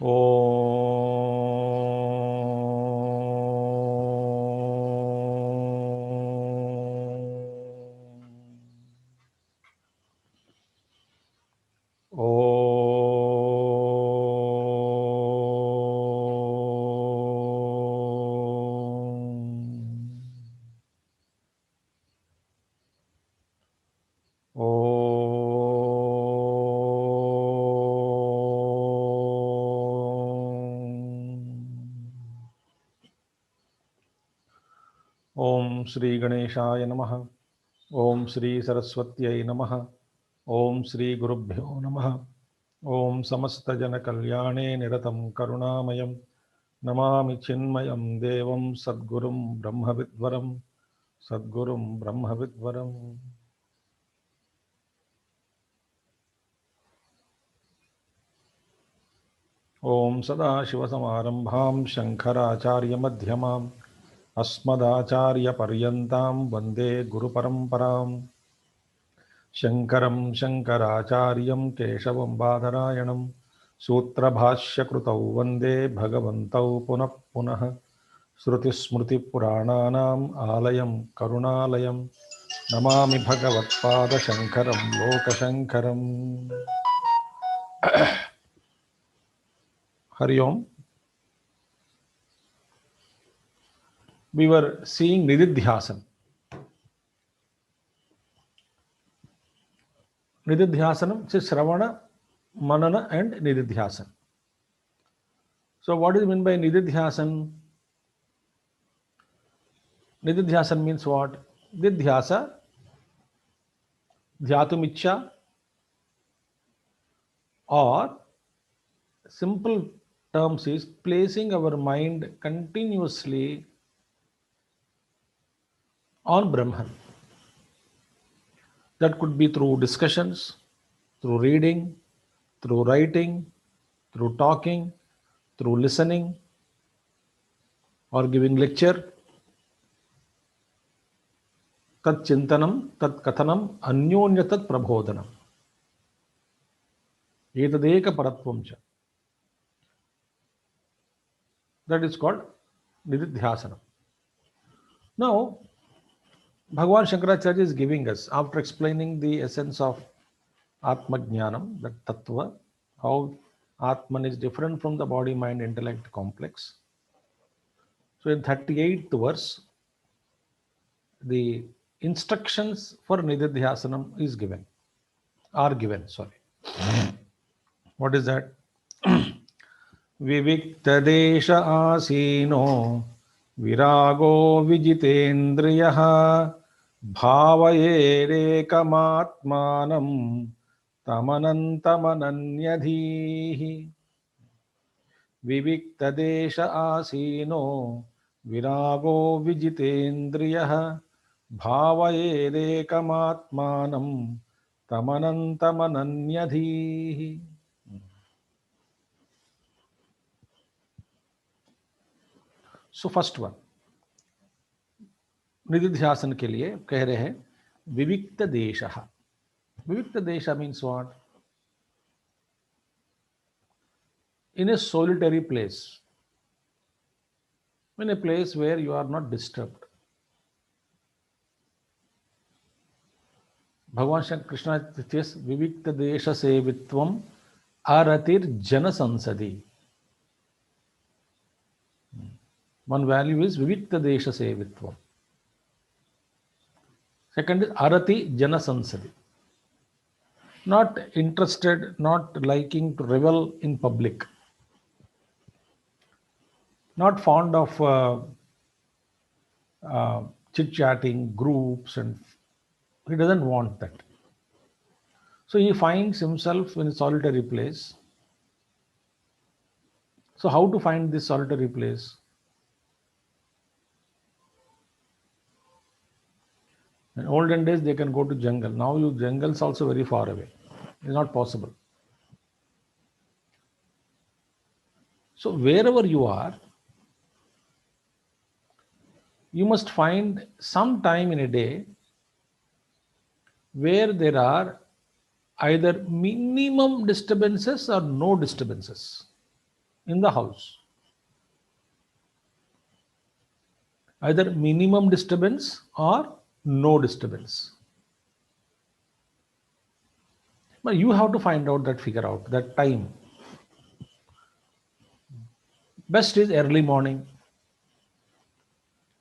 Om. ओम श्री गणेशाय नमः। ओम श्री सरस्वत्यै नमः। ओम श्री गुरुभ्यो नमः। ओम समस्त जन कल्याणे निरतं करुणामयं नमामि चिन्मयं देवं सद्गुरुं ब्रह्मविद्वरं सद्गुरुं ब्रह्मविद्वरम्। ओम सदाशिवसमारम्भां शङ्कराचार्यमध्यमाम् अस्मदाचार्यपर्यन्तां वन्दे गुरुपरम्पराम्। शङ्करं शङ्कराचार्यं केशवं बादरायणं सूत्रभाष्यकृतौ वन्दे भगवन्तौ पुनः पुनः। श्रुतिस्मृतिपुराणानाम् आलयं करुणालयं नमामि भगवत्पादशङ्करं लोकशङ्करम्। हरि ओम। We were seeing Nididhyasan. Nididhyasanam is Shravana, Manana, and Nididhyasan. So, what is meant by Nididhyasan? Nididhyasan means what? Didhyasa, Dhyatumicha, or simple terms is placing our mind continuously on Brahman. That could be through discussions, through reading, through writing, through talking, through listening, or giving lecture. Tat chintanam, tat kathanam, anyonya tat prabodhanam. Etadeka paratvam cha. That is called Nididhyasanam. Now, Bhagavan Shankaracharya is giving us, after explaining the essence of Atma Jnanam, that Tattva, how Atman is different from the body, mind, intellect complex. So in 38th verse, the instructions for Nididhyasanam is given, are given, sorry. What is that? विविक्तदेश आसीनो विरागो विजितेन्द्रियः भावयेरेकमात्मानं तमनन्तमनन्यधीः। विविक्तदेश आसीनो विरागो विजितेन्द्रियः भावयेरेकमात्मानं तमनन्तमनन्यधीः। सो फर्स्ट वन, निधिध्यासन के लिए कह रहे हैं विविक्त देश। विविक्त देश means what? In a solitary place, in a place where you are not disturbed. Bhagavan Shri Krishna says, Vivikta Desha Sevitvam Aratir Jana Sansadi. One value is Vivikta Desha Sevitvam. Second is Arati Jana Sansadi. Not interested, not liking to revel in public. Not fond of chit-chatting, groups, and he doesn't want that. So he finds himself in a solitary place. So how to find this solitary place? In olden days, they can go to jungle. Now, jungles also very far away. It's not possible. So wherever you are, you must find some time in a day where there are either minimum disturbances or no disturbances. in the house. Either minimum disturbance or no disturbance. But you have to find out that, figure out that time. Best is early morning,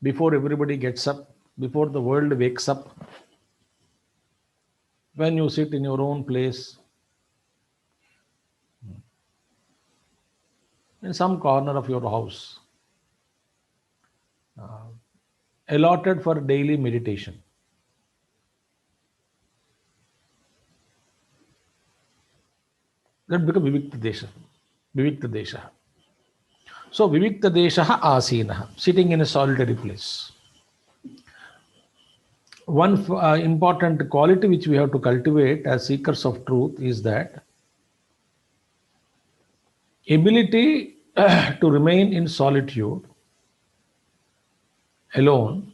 before everybody gets up, before the world wakes up. When you sit in your own place, in some corner of your house, allotted for daily meditation. That becomes Vivikta Desha. Vivikta Desha. So Vivikta Desha Asina, sitting in a solitary place. One important quality which we have to cultivate as seekers of truth is that ability to remain in solitude alone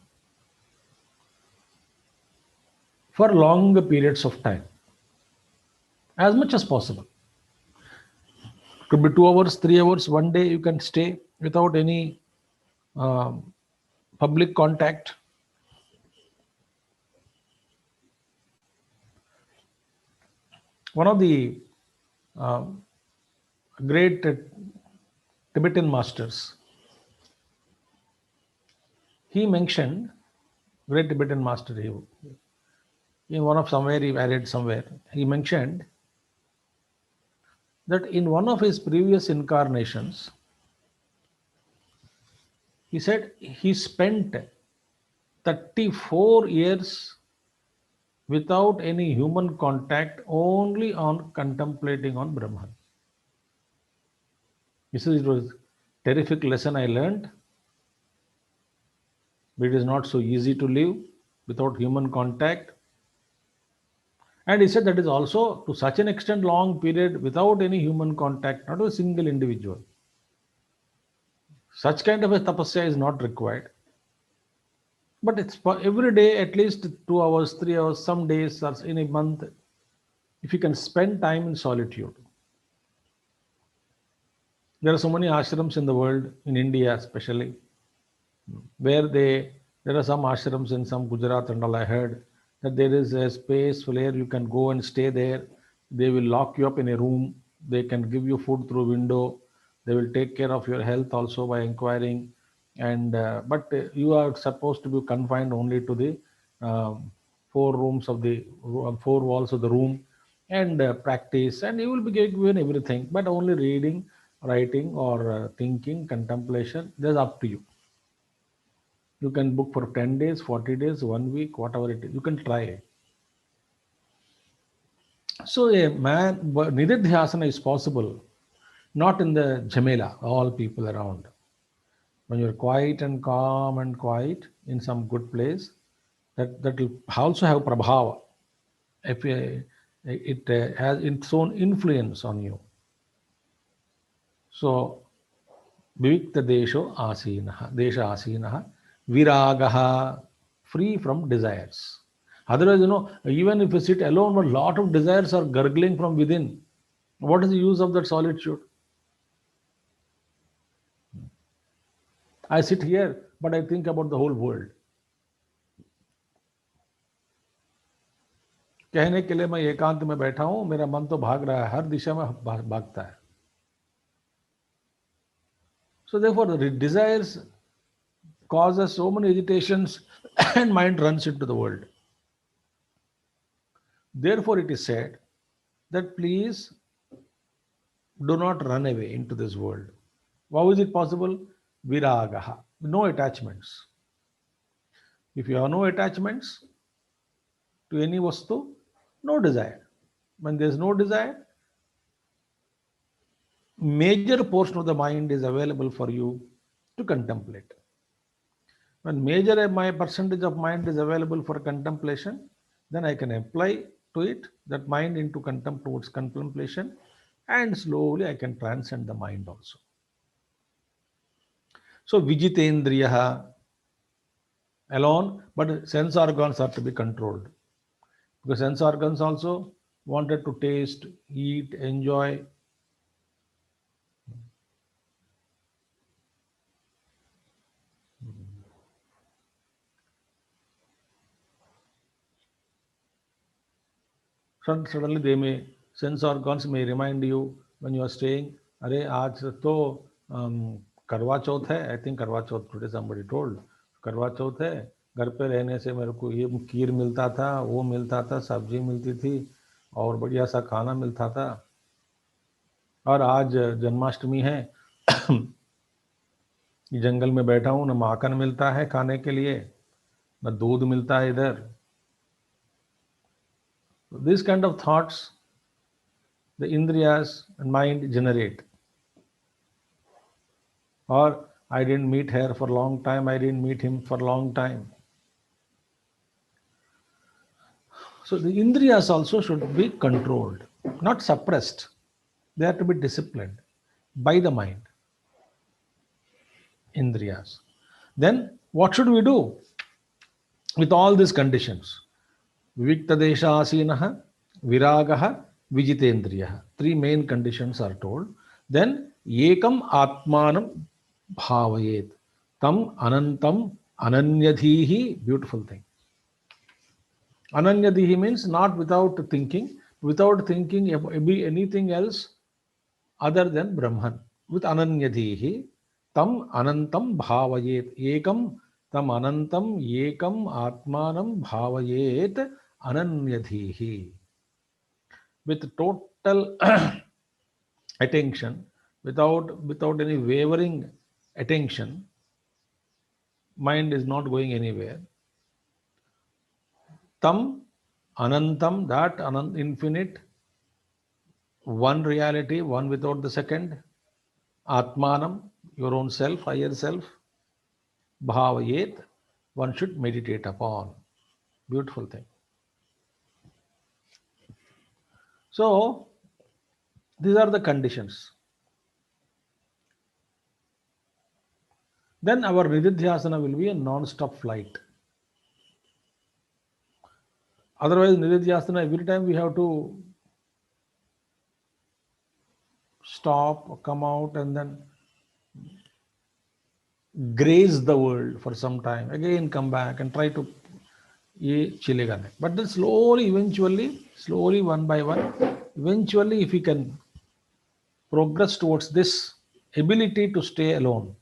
for long periods of time, as much as possible. Could be 2 hours, 3 hours, one day you can stay without any um, public contact. One of the um, great Tibetan masters, he mentioned, great Tibetan master, he, in one of somewhere, I read somewhere, he mentioned that in one of his previous incarnations, he said he spent 34 years without any human contact, only on contemplating on Brahman. He says it was terrific lesson I learned, but it is not so easy to live without human contact. And he said that is also to such an extent long period without any human contact, not a single individual. Such kind of a tapasya is not required. But it's for every day at least 2 hours, 3 hours, some days or in a month, if you can spend time in solitude. There are so many ashrams in the world, in India especially, where there are some ashrams in some Gujarat and all. I heard that there is a space where you can go and stay there. They will lock you up in a room. They can give you food through window. They will take care of your health also by inquiring. And but you are supposed to be confined only to the four rooms of the four walls of the room, and practice, and you will be given everything, but only reading, writing, or thinking, contemplation. That's up to you. You can book for 10 days, 40 days, 1 week, whatever it is. You can try it. So a man, Nididhyasana is possible, not in the Jamela, all people around. When you're quiet and calm and quiet in some good place, that will also have prabhava. If it has its own influence on you. So Vivikta Desha Asinaha, Viragaha, free from desires. Otherwise, even if you sit alone, a lot of desires are gurgling from within. What is the use of that solitude? I sit here, but I think about the whole world. कहने के लिए मैं एकांत में बैठा हूं, मेरा मन तो भाग रहा है, हर दिशा में भागता है. So therefore, the desires causes so many agitations and mind runs into the world. Therefore, it is said that please do not run away into this world. How is it possible? Viragaha, no attachments. If you have no attachments to any vastu, no desire. When there is no desire, major portion of the mind is available for you to contemplate. When major my percentage of mind is available for contemplation, then I can apply to it that mind into towards contemplation, and slowly I can transcend the mind also. So Vijitendriyaha alone, but sense organs are to be controlled. Because sense organs also wanted to taste, eat, enjoy. Suddenly they may, sense organs may remind you when you are staying, अरे आज तो करवा चौथ है, I think करवा चौथ, today somebody told, करवा चौथ है, घर पे रहने से मेरे को ये खीर मिलता था, वो मिलता था, सब्जी मिलती थी और बढ़िया सा खाना मिलता था, और आज जन्माष्टमी है, जंगल में बैठा हूँ, न माखन मिलता है खाने के लिए, न दूध मिलता है इधर. These kind of thoughts the indriyas and mind generate. Or I didn't meet her for a long time, I didn't meet him for a long time. So the indriyas also should be controlled, not suppressed. They have to be disciplined by the mind. Indriyas. Then what should we do with all these conditions? Viviktadesha asinaha, viragaha, vijitendriya. Three main conditions are told. Then ekam atmanam bhavayet. Tam anantam ananyadhihi. Beautiful thing. Ananyadhihi means not without thinking anything else other than Brahman. With ananyadhihi, tam anantam bhavayet. Ekam tam anantam ekam atmanam bhavayet ananyadhihi. With total attention, without any wavering attention, mind is not going anywhere. Tam anantam, that infinite, one reality, one without the second. Atmanam, your own self, higher self. Bhavayet, one should meditate upon. Beautiful thing. So these are the conditions. Then our nididhyasana will be a non-stop flight. Otherwise, nididhyasana, every time we have to stop, come out, and then graze the world for some time, again come back and try to, ye chilega nahi. But then slowly, one by one, eventually, if we can progress towards this ability to stay alone.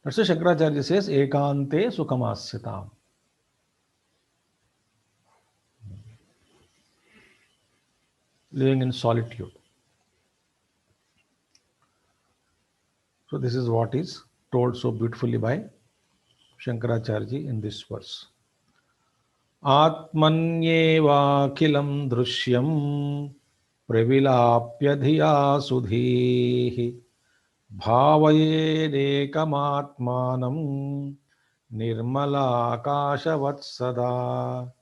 That's why Shankaracharya says, ekante sukhamasyatam. Living in solitude. So this is what is told so beautifully by Shankaracharya in this verse. Atmanyevakilam drishyam pravilapya dhiya sudhihi bhavayedeekamatmanam nirmalakasavat sada.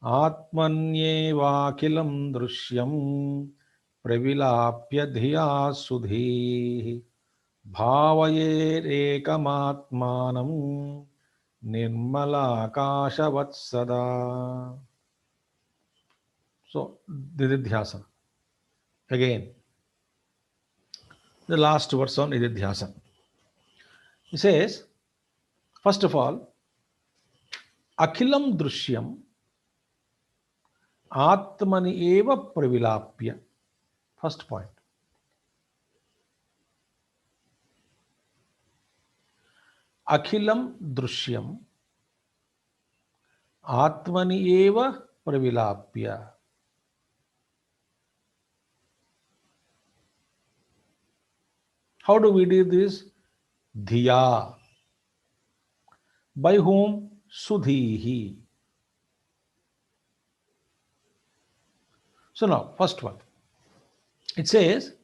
Atmanyevakilam drishyam pravilapya dhiya sudhihi bhavayedeekamatmanam nirmalakasavat sada. So, nididhyasana. Again, the last verse on nididhyasana. He says, first of all, akhilam drishyam atmani eva pravilapya. First point. Akhilam drishyam atmani eva pravilapya. How do we do this? Dhiya. By whom? Sudhihi. So now, first one. It says,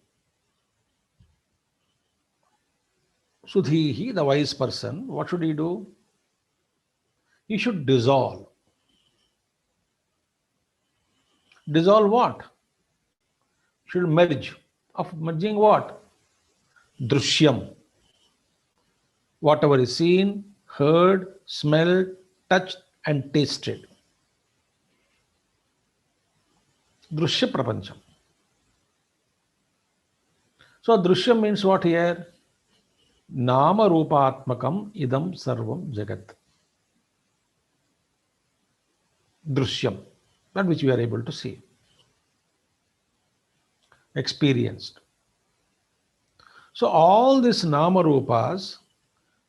Sudhihi, the wise person, what should he do? He should dissolve. Dissolve what? Should merge. Of merging what? Drishyam. Whatever is seen, heard, smelled, touched, and tasted. Drishya prapancham. So Drishyam means what here? Nama Rupatmakam idam sarvam jagat. Drishyam. that which we are able to see, experienced. So all these nama rupas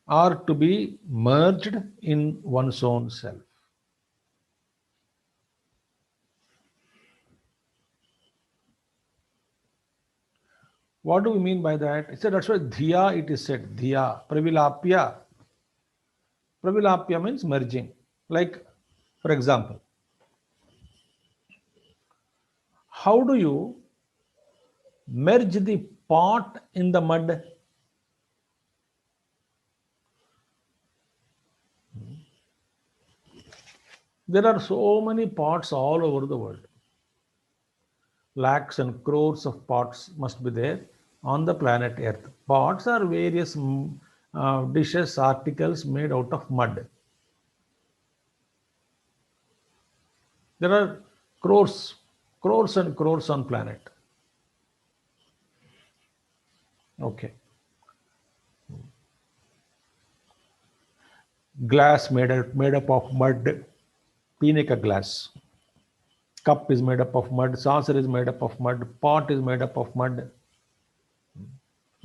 are to be merged in one's own self. What do we mean by that? It said that's why dhiya it is said. Dhiya, pravilapya. Pravilapya means merging. Like, for example, how do you merge the pot in the mud? There are so many pots all over the world. Lakhs and crores of pots must be there on the planet Earth. Pots are various dishes, articles made out of mud. There are crores and crores on planet. Okay. Glass made up of mud, pineca glass. Cup is made up of mud, saucer is made up of mud, pot is made up of mud.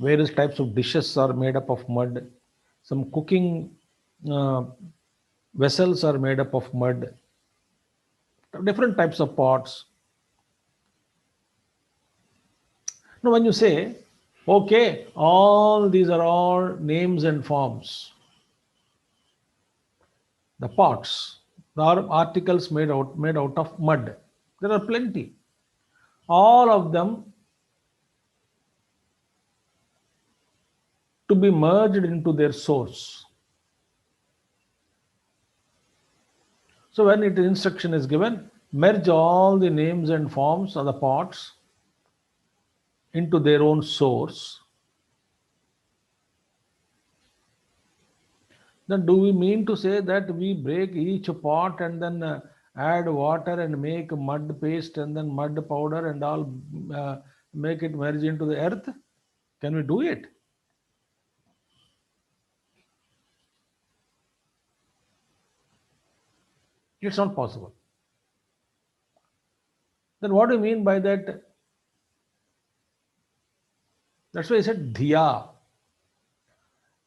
Various types of dishes are made up of mud. Some cooking uh, vessels are made up of mud. Different types of pots. Now, when you say, okay, all these are all names and forms, the pots, the articles made out of mud. There are plenty. All of them to be merged into their source. So when it instruction is given, merge all the names and forms of the pots into their own source. Then do we mean to say that we break each pot and then add water and make mud paste and then mud powder and all make it merge into the earth? Can we do it? It's not possible. Then what do you mean by that? That's why I said dhiya.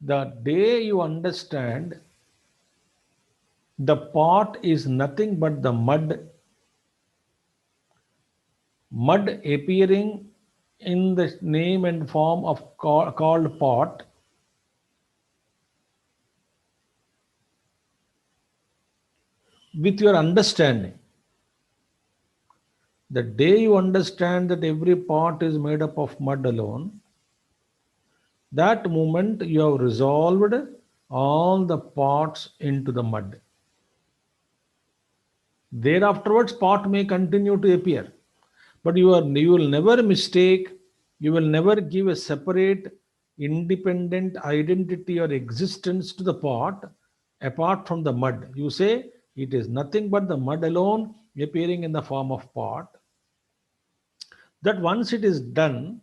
The day you understand the pot is nothing but the mud appearing in the name and form of called pot, with your understanding. The day you understand that every pot is made up of mud alone, that moment you have resolved all the pots into the mud. Thereafterwards, pot may continue to appear, but you will never mistake, you will never give a separate, independent identity or existence to the pot apart from the mud. You say it is nothing but the mud alone appearing in the form of pot. That once it is done,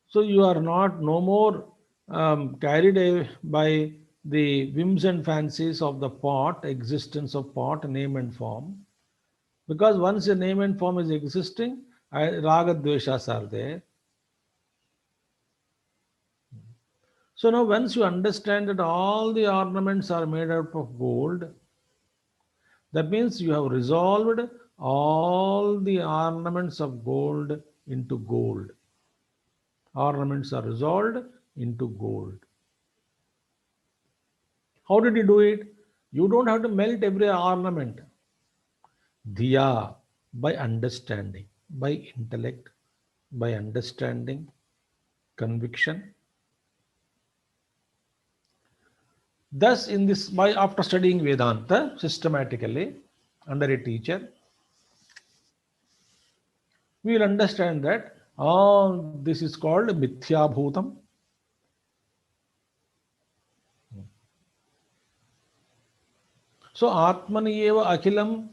so you are not no more carried away by the whims and fancies of the pot, existence of pot, name and form. Because once the name and form is existing, raga dveshas are there. So now once you understand that all the ornaments are made out of gold, that means you have resolved all the ornaments of gold into gold. Ornaments are resolved into gold. How did you do it? You don't have to melt every ornament. Dhiya, by understanding, by intellect, by understanding, conviction. Thus, in this, by after studying Vedanta systematically under a teacher, we will understand that all this is called Mithya Bhutam. So, Atmaniyeva Akhilam,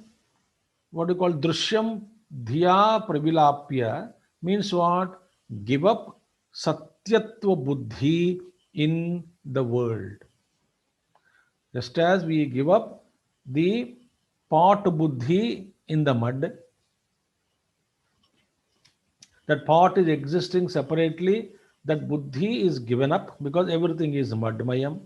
what you call Drishyam Dhiya Pravilapya, means what? Give up Satyatva Buddhi in the world. Just as we give up the pot buddhi in the mud. That part is existing separately. That buddhi is given up because everything is mudmayam.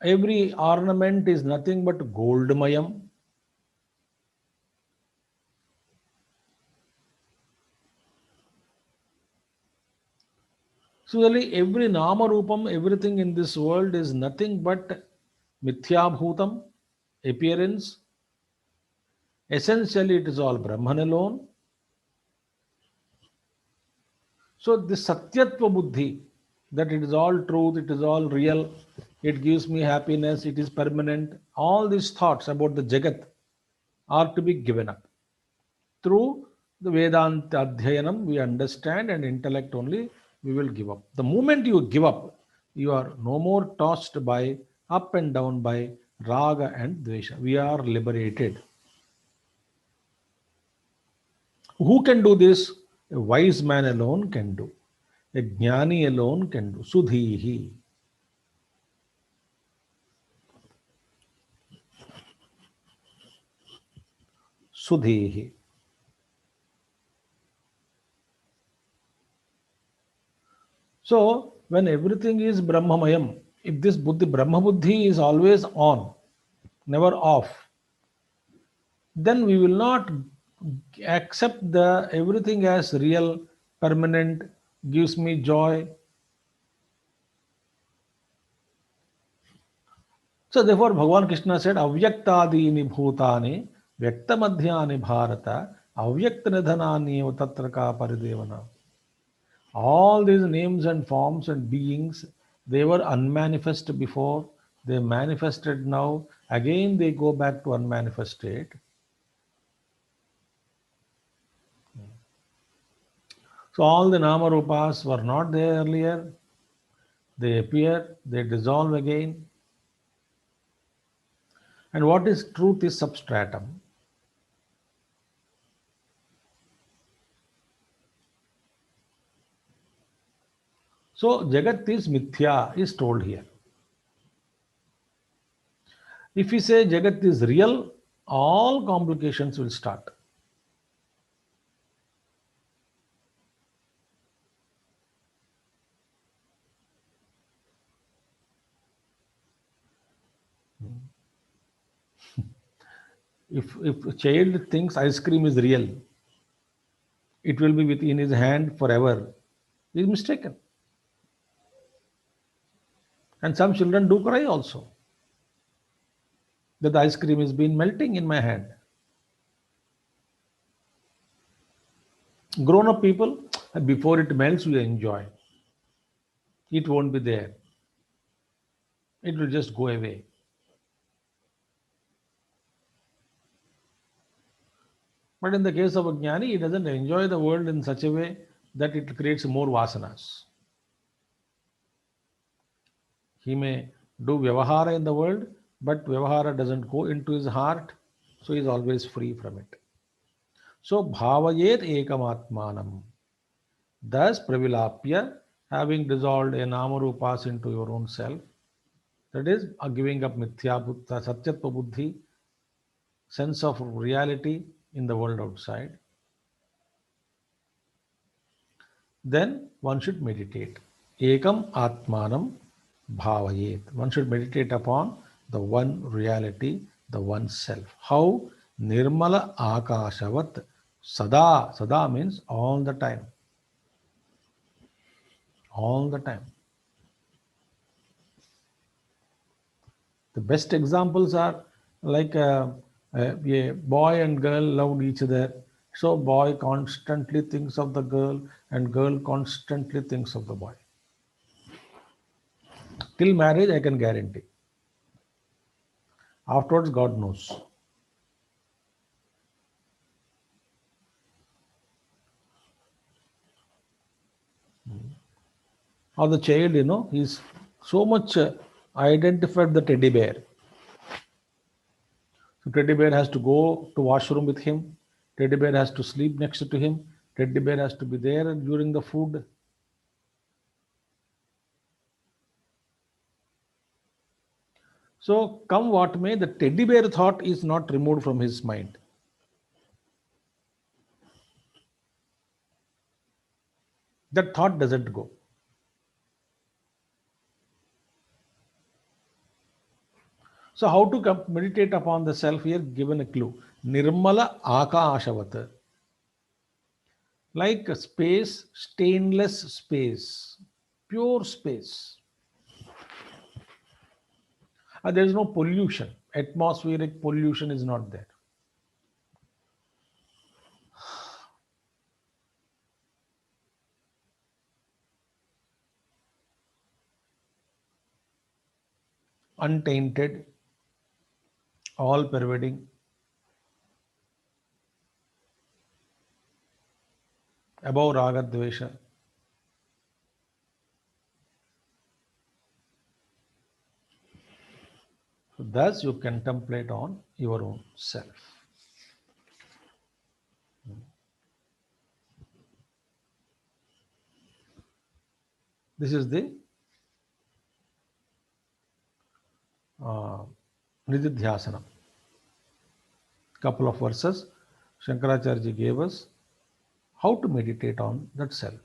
Every ornament is nothing but goldmayam. Similarly, every nama rupam, everything in this world is nothing but mithya appearance. Essentially, it is all Brahman alone. So, this Satyatva Buddhi, that it is all truth, it is all real, it gives me happiness, it is permanent, all these thoughts about the Jagat are to be given up. Through the Vedanta Adhyayanam, we understand, and intellect only we will give up. The moment you give up, you are no more tossed by up and down by raga and dvesha. We are liberated. Who can do this? A wise man alone can do. A jnani alone can do. Sudhihi. Sudhihi. So, when everything is Brahmamayam, if this Buddhi, Brahma Buddhi is always on, never off, then we will not accept the everything as real, permanent, gives me joy. So therefore, Bhagavan Krishna said, "Avyaktadini bhutani vyaktamadhyani bharata avyaktanidhanani tatra ka paridevana." All these names and forms and beings, they were unmanifest before, they manifested now, again they go back to unmanifest state. So all the Nama Rupas were not there earlier, they appear, they dissolve again. And what is truth is substratum. So Jagat is mithya, is told here. If we say Jagat is real, all complications will start. If a child thinks ice cream is real, it will be within his hand forever. He is mistaken. And some children do cry also that the ice cream is been melting in my hand. Grown up people, before it melts, we enjoy. It won't be there. It will just go away. But in the case of a jnani, he doesn't enjoy the world in such a way that it creates more vasanas. He may do vyavahara in the world, but vyavahara doesn't go into his heart, so he is always free from it. So bhavayet ekamatmanam. Thus pravilapya, having dissolved a namarupas into your own self, that is giving up mithya buddha, satyatva buddhi, sense of reality in the world outside, then one should meditate. Ekam atmanam bhavayet. One should meditate upon the one reality, the one self. How? Nirmala akashavat sada. Sada means all the time. All the time. The best examples are like a boy and girl loved each other. So boy constantly thinks of the girl and girl constantly thinks of the boy. Till marriage, I can guarantee. Afterwards, God knows. Or the child, he's so much identified the teddy bear. So teddy bear has to go to washroom with him. Teddy bear has to sleep next to him. Teddy bear has to be there during the food. So come what may, the teddy bear thought is not removed from his mind. That thought doesn't go. So how to meditate upon the self here? Given a clue. Nirmala Akashavat. Like a space, stainless space, pure space. There is no pollution. Atmospheric pollution is not there. Untainted, all pervading, above raga dvesha. So thus you contemplate on your own self. This is the Nididhyasana. Couple of verses Shankaracharya gave us how to meditate on that self.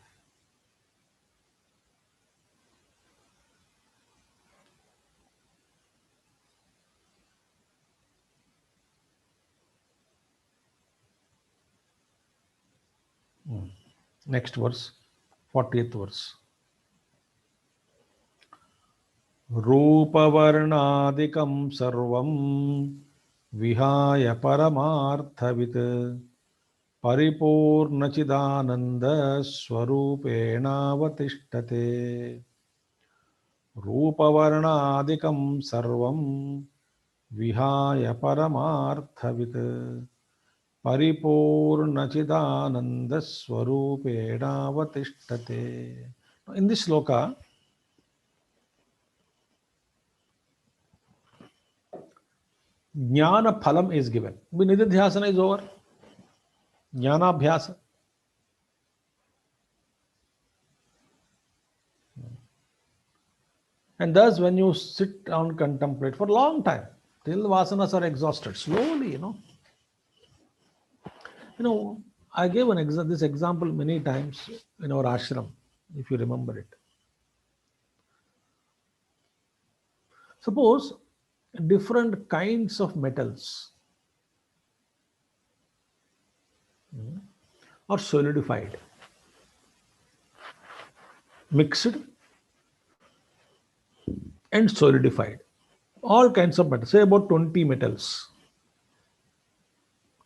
Next verse, 40th verse. रूपवर्णादिकं सर्वं विहाय परमार्थवित् परिपूर्णचिदानन्दस्वरूपेणावतिष्ठते. रूपवर्णादिकं सर्वं विहाय परमार्थवित् परिपूर्णचिदानन्दस्वरूपेणावतिष्ठते. In this sloka, Jnana phalam is given. Nididhyasana is over. Jnana abhyasa. And thus, when you sit down, contemplate for a long time, till vasanas are exhausted, slowly, I gave this example many times in our ashram, if you remember it. Suppose different kinds of metals are solidified, mixed and solidified. All kinds of metals, say about 20 metals,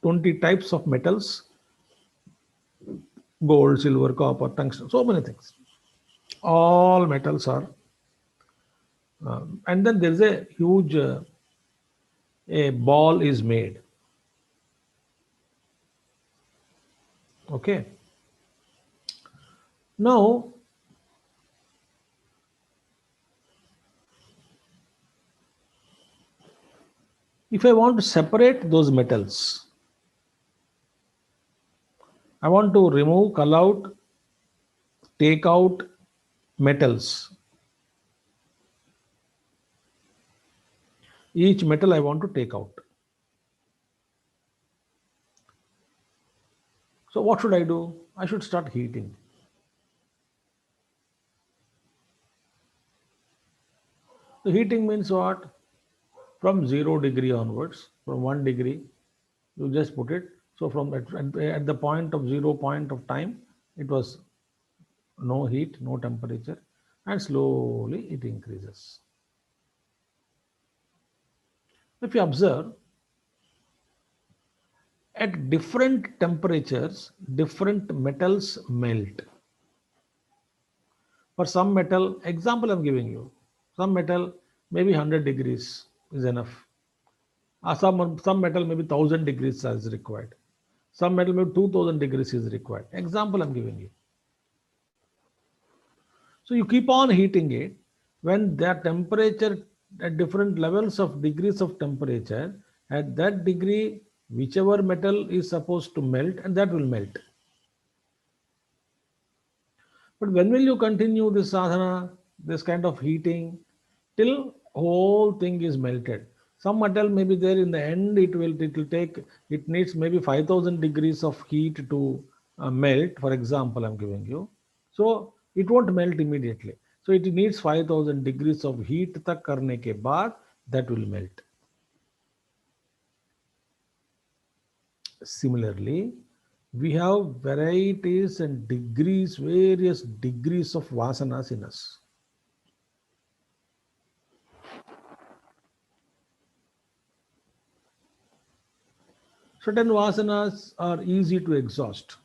20 types of metals, gold, silver, copper, tungsten, so many things. All metals are, and then there is a huge, a ball is made. Okay. Now, if I want to separate those metals, I want to remove, cull out, take out metals. Each metal I want to take out. So what should I do? I should start heating. So heating means what? From 0 degree onwards, from 1 degree, you just put it. So from at the point of 0 point of time, it was no heat, no temperature, and slowly it increases. If you observe, at different temperatures, different metals melt. For some metal, example I'm giving you, some metal maybe 100 degrees is enough. Some metal maybe 1000 degrees is required. Some metal maybe 2000 degrees is required. Example I'm giving you. So you keep on heating it. When their temperature at different levels of degrees of temperature, at that degree, whichever metal is supposed to melt, and that will melt. But when will you continue this sadhana, this kind of heating? Till whole thing is melted. Some metal may be there in the end, it will take, it needs maybe 5000 degrees of heat to melt, for example I'm giving you. So it won't melt immediately, so it needs 5000 degrees of heat tak karne ke baad that will melt. Similarly, we have varieties and degrees, various degrees of vasanas in us. Certain vasanas are easy to exhaust.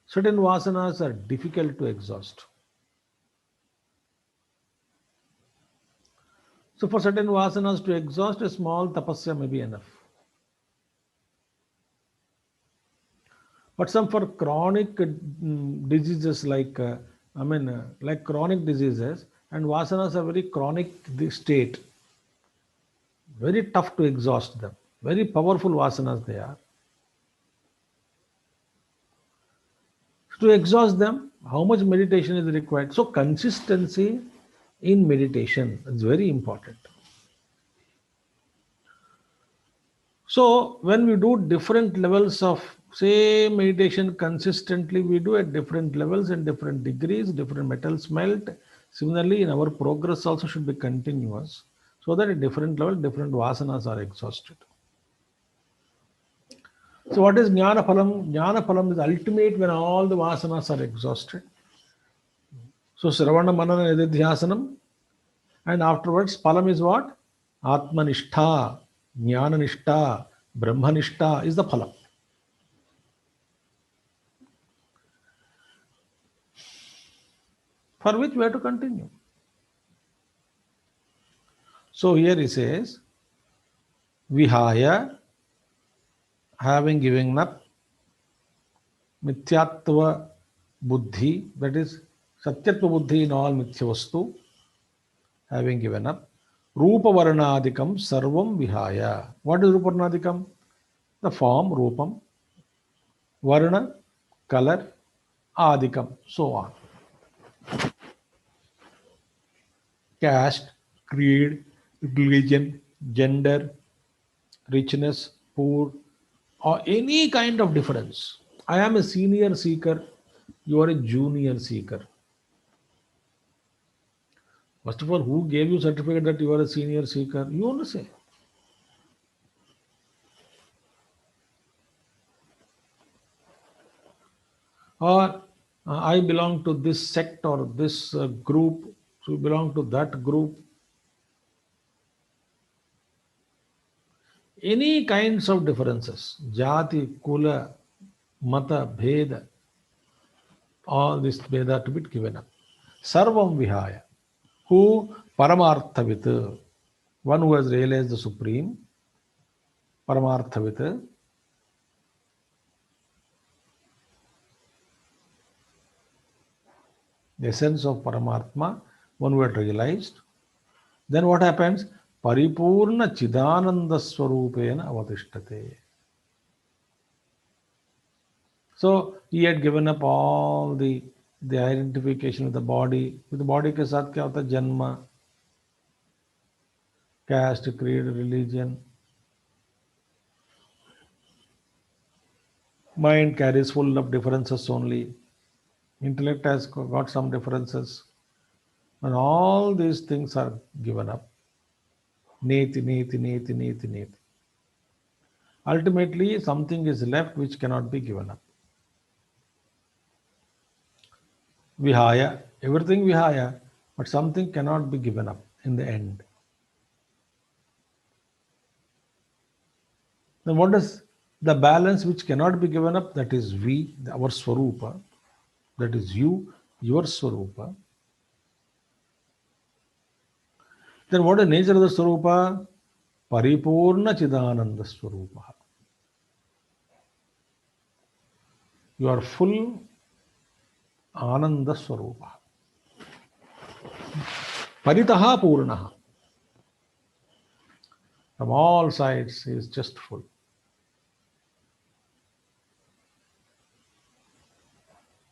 Certain vasanas are difficult to exhaust. So for certain vasanas to exhaust, a small tapasya may be enough. But some for chronic diseases like chronic diseases, and vasanas are very chronic state, very tough to exhaust them. Very powerful vasanas they are. To exhaust them, how much meditation is required? So consistency in meditation is very important. So when we do different levels of same meditation consistently, we do at different levels and different degrees, different metals melt. Similarly, in our progress also should be continuous, so that at different level, different vasanas are exhausted. So what is jnana phalam? Jnana phalam is ultimate when all the vasanas are exhausted. So Sravana Manana Nididhyasanam, and afterwards phalam is what? Atmanishta, Jnananishta, Brahmanishta is the phalam. For which we have to continue. So here he says, Vihaya, having given up Mithyatva Buddhi, that is Satyatva Buddhi in all Mithyavastu, having given up, Rupa Varnadikam Sarvam Vihaya. What is Rupa Varnadikam? The form, Rupam, Varna, color, Adikam, so on. Caste, creed, religion, gender, richness, poor, or any kind of difference. I am a senior seeker, you are a junior seeker. First of all, who gave you certificate that you are a senior seeker? You want to say. Or I belong to this sect or this group, so you belong to that group. Any kinds of differences, jati, kula, mata, bheda, all this Veda to be given up. Sarvam Vihaya, who Paramarthavit, one who has realized the Supreme, Paramarthavit, the essence of Paramatma, one who had realized, then what happens? Paripurna Chidananda Swarupena Avatishtate. So he had given up all the identification with the body. With the body के साथ क्या होता है? जन्म, caste, creed, religion. Mind carries full of differences only. Intellect has got some differences. And all these things are given up. Neti, neti, neti, neti, neti. Ultimately, something is left which cannot be given up. Vihaya, everything vihaya, but something cannot be given up in the end. Then what is the balance which cannot be given up? That is we, our Swarupa. That is you, your Swarupa. Then what is the nature of the Swarupa? Paripurna Chidananda Swarupa. You are full Ananda Swarupa. Paritaha Purnaha. From all sides, he is just full.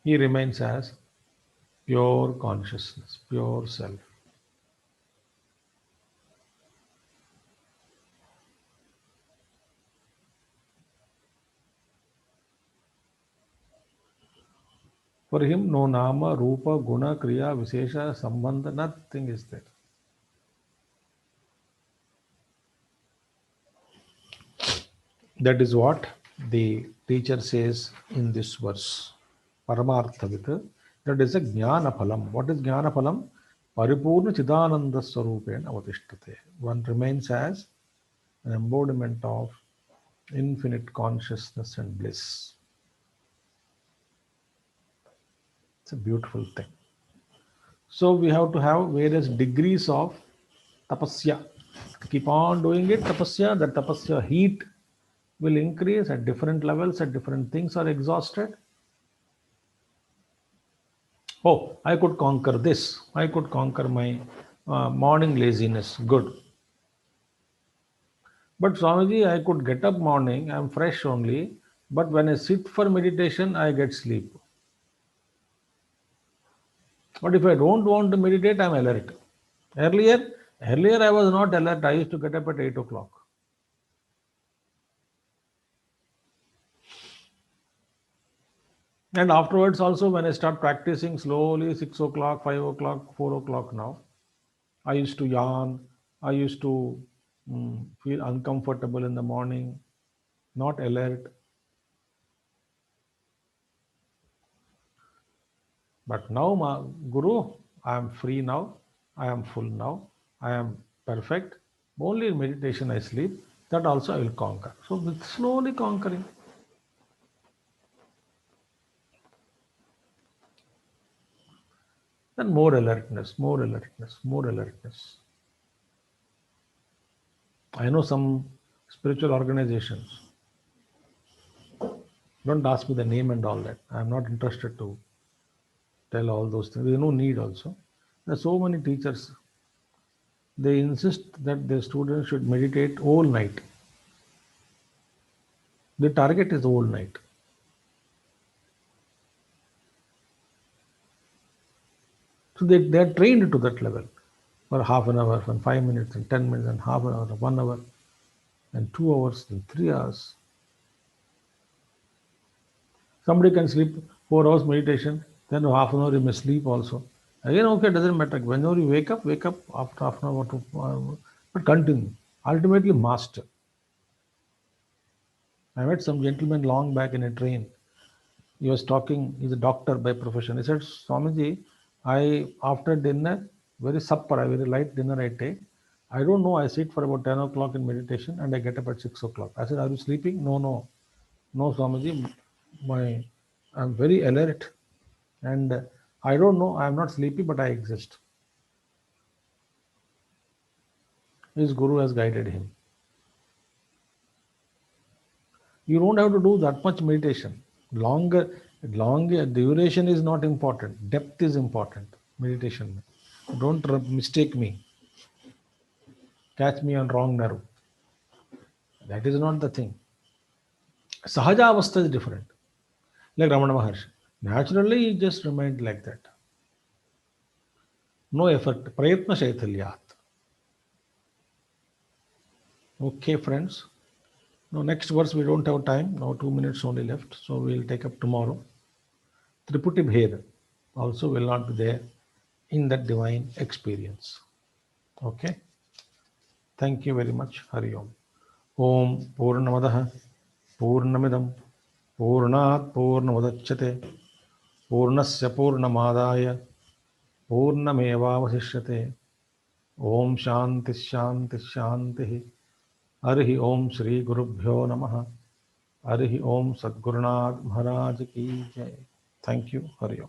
He remains as Pure consciousness, pure self. For him, no nama, rupa, guna, kriya, vishesha, sambandha, nothing is there. That is what the teacher says in this verse. Paramarthavit. That is a jnana phalam. What is jnana phalam? Paripurna chidananda swarupena avatishtate. One remains as an embodiment of infinite consciousness and bliss. It's a beautiful thing. So we have to have various degrees of tapasya. Keep on doing it, tapasya. The tapasya heat will increase at different levels, at different things are exhausted. Oh, I could conquer this. I could conquer my morning laziness. Good. But Swamiji, I could get up morning, I'm fresh only, but when I sit for meditation, I get sleep. But if I don't want to meditate, I'm alert. Earlier, earlier I was not alert. I used to get up at 8 o'clock. And afterwards, also, when I start practicing slowly, 6 o'clock, 5 o'clock, 4 o'clock now, I used to yawn. I used to feel uncomfortable in the morning, not alert. But now, Guru, I am free now. I am full now. I am perfect. Only in meditation I sleep. That also I will conquer. So, with slowly conquering. Then more alertness, more alertness, more alertness. I know some spiritual organizations. Don't ask me the name and all that. I'm not interested to tell all those things. There's no need also. There are so many teachers. They insist that their students should meditate all night. The target is all night. So they are trained to that level for half an hour, for 5 minutes, and 10 minutes, and half an hour, 1 hour, and 2 hours, and 3 hours. Somebody can sleep 4 hours meditation, then half an hour you may sleep also. Again, okay, doesn't matter. Whenever you wake up after half an hour, but continue. Ultimately, master. I met some gentleman long back in a train. He was talking, he's a doctor by profession. He said, Swamiji, I, after dinner, very supper, a very light dinner I take. I don't know, I sit for about 10 o'clock in meditation and I get up at 6 o'clock. I said, are you sleeping? No, no. No, Swamiji, I'm very alert and I don't know, I'm not sleepy, but I exist. His guru has guided him. You don't have to do that much meditation. Longer duration is not important. Depth is important. Meditation. Don't mistake me. Catch me on wrong nerve. That is not the thing. Sahaja avastha is different. Like Ramana Maharshi. Naturally, he just remained like that. No effort. Prayatna shaitalyat. Okay, friends. Now, next verse we don't have time. Now, 2 minutes only left. So, we'll take up tomorrow. Triputi Bheda also will not be there in that divine experience. Okay. Thank you very much. Hari Om. Om Purnamadaha Purnamidam Purnat Purnamudachyate Purnasya Purnamadaya Purnamevavasishyate Om Shanti Shanti Shanti Harihi Om Shri Gurubhyo Namaha Harihi Om Sadgurunath Maharaj Ki Jai. Thank you. Hari Om.